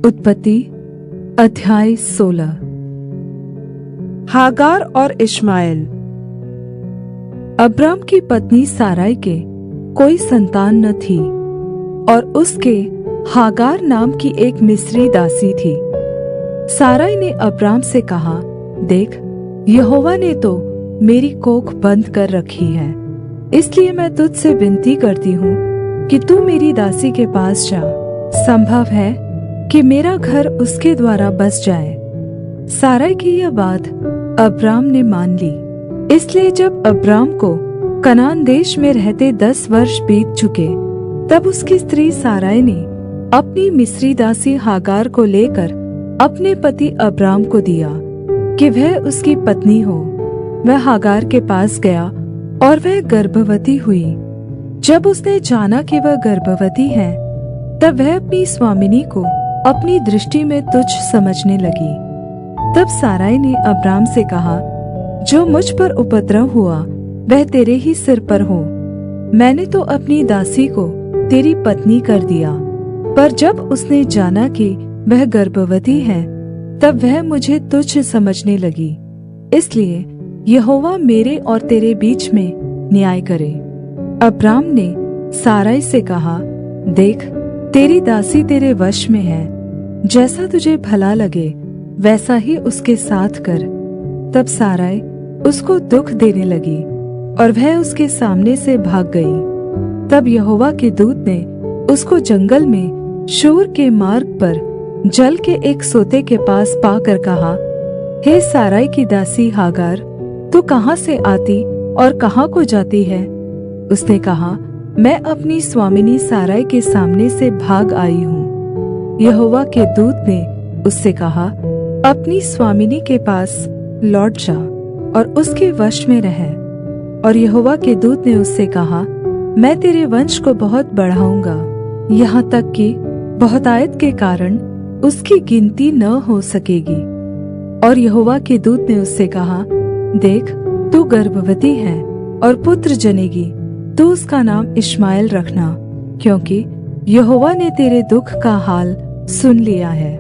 उत्पत्ति अध्याय 16। हागार और इश्माएल। अब्राम की पत्नी साराई के कोई संतान न थी और उसके हागार नाम की एक मिस्री दासी थी। साराई ने अब्राम से कहा, देख, यहोवा ने तो मेरी कोख बंद कर रखी है, इसलिए मैं तुझसे विनती करती हूँ कि तू मेरी दासी के पास जा। संभव है कि मेरा घर उसके द्वारा बस जाए। साराई की यह बात अब्राम ने मान ली। इसलिए जब अब्राम को कनान देश में रहते 10 वर्ष बीत चुके, तब उसकी स्त्री साराई ने अपनी मिस्री दासी हागार को लेकर अपने पति अब्राम को दिया कि वह उसकी पत्नी हो। वह हागार के पास गया और वह गर्भवती हुई। जब उसने जाना कि वह गर्भवती है, तब वह अपनी स्वामिनी को अपनी दृष्टि में तुच्छ समझने लगी। तब साराई ने अब्राम से कहा, जो मुझ पर उपद्रव हुआ वह तेरे ही सिर पर हो। मैंने तो अपनी दासी को तेरी पत्नी कर दिया, पर जब उसने जाना कि वह गर्भवती है, तब वह मुझे तुच्छ समझने लगी। इसलिए यहोवा मेरे और तेरे बीच में न्याय करे। अब्राम ने साराई से कहा, देख, तेरी दासी तेरे वश में है, जैसा तुझे भला लगे वैसा ही उसके साथ कर। तब साराई उसको दुख देने लगी और वह उसके सामने से भाग गई। तब यहोवा के दूत ने उसको जंगल में शूर के मार्ग पर जल के एक सोते के पास पाकर कहा, हे साराई की दासी हागार, तू कहाँ से आती और कहाँ को जाती है? उसने कहा, मैं अपनी स्वामिनी साराई के सामने से भाग आई हूँ। यहोवा के दूत ने उससे कहा, अपनी स्वामिनी के पास लौट जा और उसके वश में रह। और यहोवा के दूत ने उससे कहा, मैं तेरे वंश को बहुत बढ़ाऊंगा, यहाँ तक कि बहुतायत के कारण उसकी गिनती न हो सकेगी। और यहोवा के दूत ने उससे कहा, देख, तू गर्भवती है और पुत्र जनेगी, तू उसका नाम इश्माएल रखना, क्योंकि यहोवा ने तेरे दुख का हाल सुन लिया है।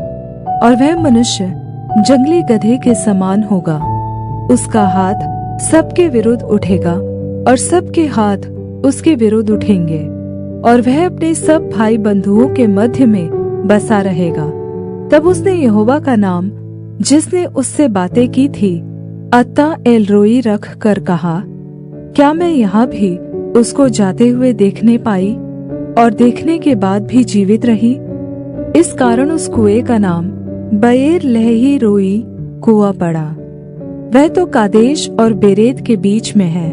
और वह मनुष्य जंगली गधे के समान होगा। उसका हाथ सबके विरुद्ध उठेगा और सबके हाथ उसके विरुद्ध उठेंगे, और वह अपने सब भाई बंधुओं के मध्य में बसा रहेगा। तब उसने यहोवा का नाम, जिसने उससे बातें की थी, अत्ता एलरोई रख कर कहा, क्या मैं यहाँ भी उसको जाते हुए देखने पाई और देखने के बाद भी जीवित रही? इस कारण उस कुएं का नाम बएर लहई रोई कुआं पड़ा। वह तो कादेश और बेरेद के बीच में है।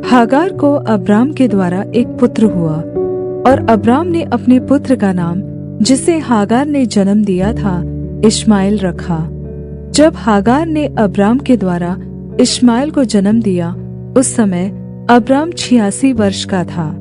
हागार को अब्राम के द्वारा एक पुत्र हुआ, और अब्राम ने अपने पुत्र का नाम, जिसे हागार ने जन्म दिया था, इश्माएल रखा। जब हागार ने अब्राम के द्वारा इश्माएल को जन्म दिया, उस समय अब्राम 86 वर्ष का था।